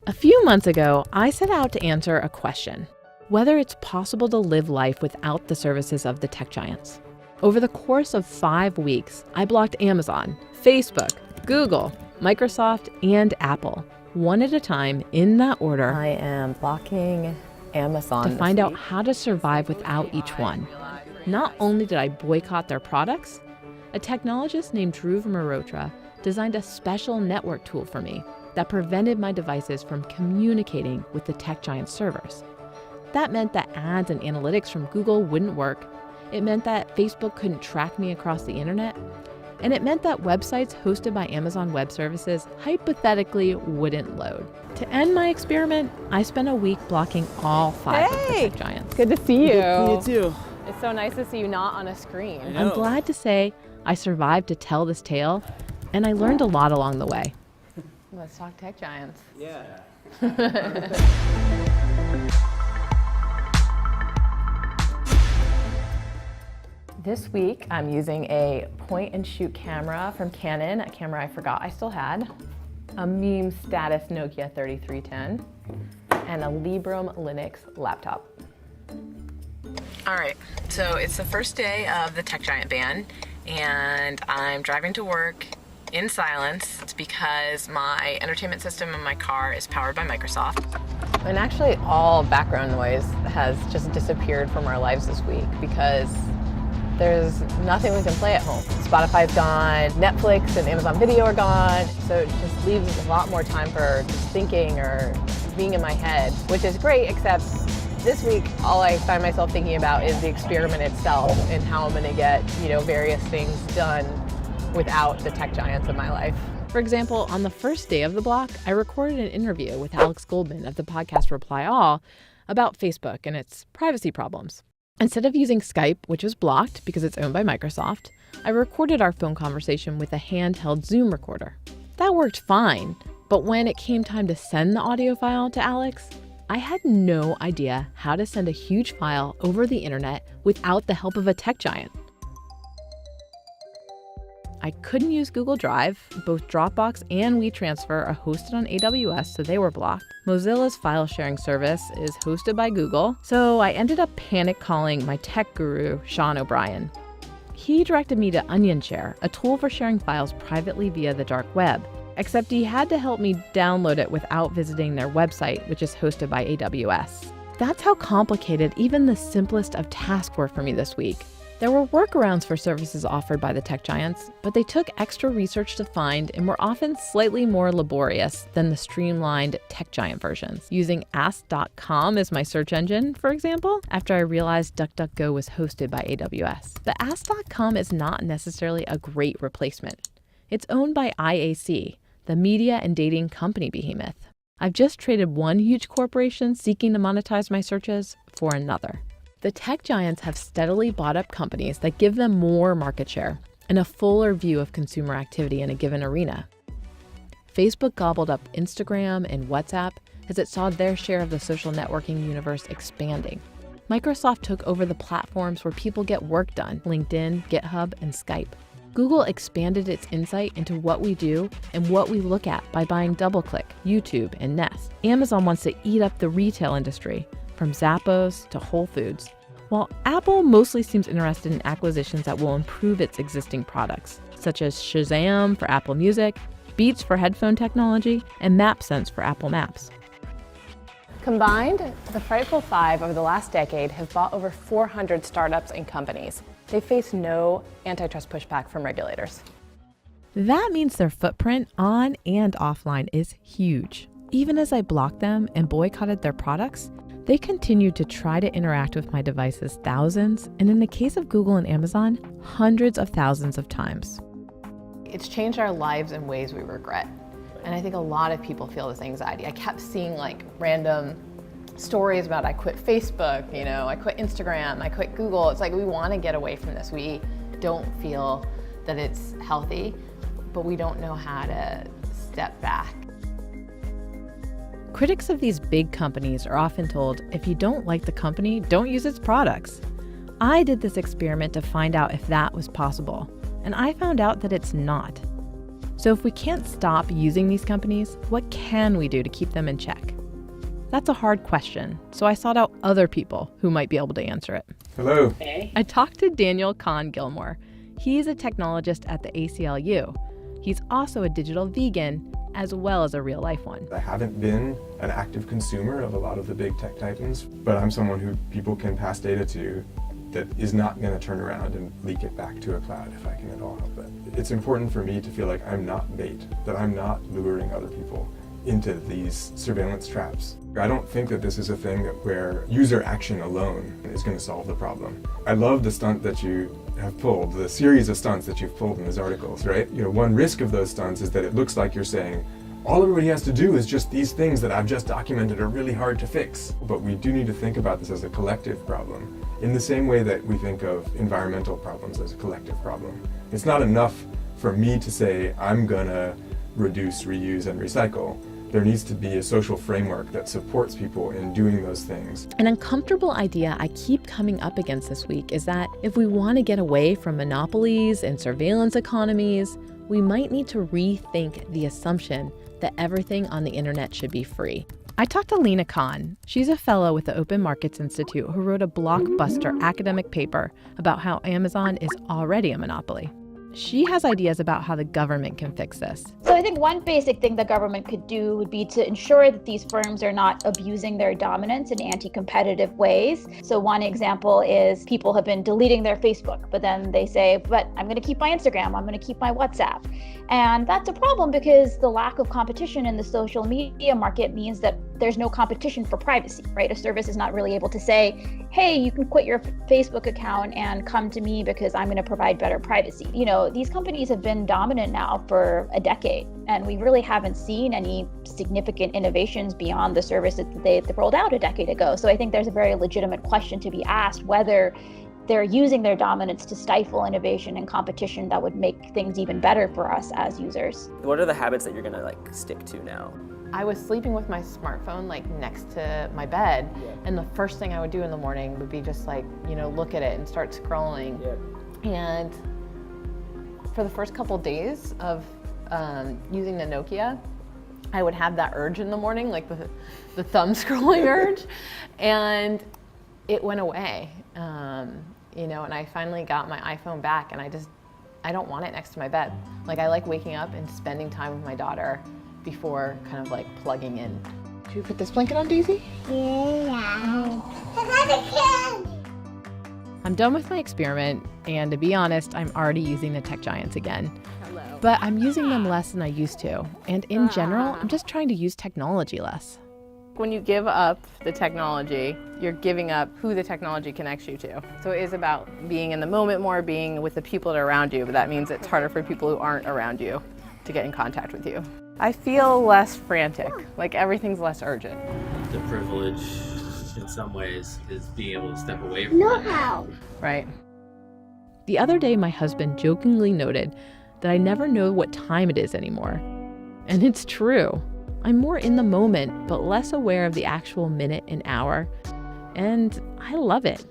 A few months ago, I set out to answer a question: whether it's possible to live life without the services of the tech giants. Over the course of 5 weeks, I blocked Amazon, Facebook, Google, Microsoft, and Apple, one at a time in that order. I am blocking Amazon to find out how to survive without each one. Not only did I boycott their products, a technologist named Dhruv Mehrotra designed a special network tool for me that prevented my devices from communicating with the tech giant servers. That meant that ads and analytics from Google wouldn't work. It meant that Facebook couldn't track me across the internet. And it meant that websites hosted by Amazon Web Services hypothetically wouldn't load. To end my experiment, I spent a week blocking all 5 of the tech giants. Good to see you. Me too. It's so nice to see you not on a screen. I'm glad to say I survived to tell this tale, and I learned a lot along the way. Let's talk tech giants. Yeah. This week, I'm using a point-and-shoot camera from Canon, a camera I forgot I still had, a meme status Nokia 3310, and a Librem Linux laptop. All right, so it's the first day of the tech giant ban, and I'm driving to work in silence. It's because my entertainment system in my car is powered by Microsoft. And actually, all background noise has just disappeared from our lives this week because there's nothing we can play at home. Spotify's gone, Netflix and Amazon Video are gone, so it just leaves a lot more time for just thinking or being in my head, which is great, except this week, all I find myself thinking about is the experiment itself and how I'm gonna get, various things done without the tech giants in my life. For example, on the first day of the block, I recorded an interview with Alex Goldman of the podcast Reply All about Facebook and its privacy problems. Instead of using Skype, which was blocked because it's owned by Microsoft, I recorded our phone conversation with a handheld Zoom recorder. That worked fine, but when it came time to send the audio file to Alex, I had no idea how to send a huge file over the internet without the help of a tech giant. I couldn't use Google Drive. Both Dropbox and WeTransfer are hosted on AWS, so they were blocked. Mozilla's file sharing service is hosted by Google, so I ended up panic calling my tech guru, Sean O'Brien. He directed me to OnionShare, a tool for sharing files privately via the dark web, except he had to help me download it without visiting their website, which is hosted by AWS. That's how complicated even the simplest of tasks were for me this week. There were workarounds for services offered by the tech giants, but they took extra research to find and were often slightly more laborious than the streamlined tech giant versions. Using Ask.com as my search engine, for example, after I realized DuckDuckGo was hosted by AWS. But Ask.com is not necessarily a great replacement. It's owned by IAC, the media and dating company behemoth. I've just traded one huge corporation seeking to monetize my searches for another. The tech giants have steadily bought up companies that give them more market share and a fuller view of consumer activity in a given arena. Facebook gobbled up Instagram and WhatsApp as it saw their share of the social networking universe expanding. Microsoft took over the platforms where people get work done: LinkedIn, GitHub, and Skype. Google expanded its insight into what we do and what we look at by buying DoubleClick, YouTube, and Nest. Amazon wants to eat up the retail industry, from Zappos to Whole Foods, while Apple mostly seems interested in acquisitions that will improve its existing products, such as Shazam for Apple Music, Beats for headphone technology, and MapSense for Apple Maps. Combined, the Frightful Five over the last decade have bought over 400 startups and companies. They face no antitrust pushback from regulators. That means their footprint on and offline is huge. Even as I blocked them and boycotted their products, they continued to try to interact with my devices thousands, and in the case of Google and Amazon, hundreds of thousands of times. It's changed our lives in ways we regret. And I think a lot of people feel this anxiety. I kept seeing random stories about I quit Facebook, I quit Instagram, I quit Google. It's like we want to get away from this. We don't feel that it's healthy, but we don't know how to step back. Critics of these big companies are often told, if you don't like the company, don't use its products. I did this experiment to find out if that was possible, and I found out that it's not. So if we can't stop using these companies, what can we do to keep them in check? That's a hard question, so I sought out other people who might be able to answer it. Hello. Hey. I talked to Daniel Kahn-Gilmore. He's a technologist at the ACLU. He's also a digital vegan, as well as a real-life one. I haven't been an active consumer of a lot of the big tech titans, but I'm someone who people can pass data to that is not going to turn around and leak it back to a cloud if I can at all help it. It's important for me to feel like I'm not bait, that I'm not luring other people into these surveillance traps. I don't think that this is a thing where user action alone is going to solve the problem. I love the stunt that you have pulled, the series of stunts that you've pulled in these articles, right? One risk of those stunts is that it looks like you're saying, all everybody has to do is just these things that I've just documented are really hard to fix. But we do need to think about this as a collective problem, in the same way that we think of environmental problems as a collective problem. It's not enough for me to say, I'm gonna reduce, reuse, and recycle. There needs to be a social framework that supports people in doing those things. An uncomfortable idea I keep coming up against this week is that if we want to get away from monopolies and surveillance economies, we might need to rethink the assumption that everything on the internet should be free. I talked to Lena Khan. She's a fellow with the Open Markets Institute who wrote a blockbuster academic paper about how Amazon is already a monopoly. She has ideas about how the government can fix this. So I think one basic thing the government could do would be to ensure that these firms are not abusing their dominance in anti-competitive ways. So one example is people have been deleting their Facebook, but then they say, but I'm going to keep my Instagram, I'm going to keep my WhatsApp. And that's a problem because the lack of competition in the social media market means that there's no competition for privacy, right? A service is not really able to say, hey, you can quit your Facebook account and come to me because I'm going to provide better privacy. These companies have been dominant now for a decade, and we really haven't seen any significant innovations beyond the services that they rolled out a decade ago. So I think there's a very legitimate question to be asked whether they're using their dominance to stifle innovation and competition that would make things even better for us as users. What are the habits that you're gonna stick to now? I was sleeping with my smartphone next to my bed, and the first thing I would do in the morning would be just look at it and start scrolling. And for the first couple days of using the Nokia, I would have that urge in the morning, the thumb scrolling urge, and it went away. And I finally got my iPhone back, and I don't want it next to my bed. I like waking up and spending time with my daughter before plugging in. Should we put this blanket on, Daisy? Yeah. I'm a kid. I'm done with my experiment, and to be honest, I'm already using the tech giants again. Hello. But I'm using them less than I used to, and in general, I'm just trying to use technology less. When you give up the technology, you're giving up who the technology connects you to. So it is about being in the moment more, being with the people that are around you, but that means it's harder for people who aren't around you to get in contact with you. I feel less frantic, everything's less urgent. The privilege in some ways is being able to step away from it. Right. The other day, my husband jokingly noted that I never know what time it is anymore. And it's true. I'm more in the moment, but less aware of the actual minute and hour. And I love it.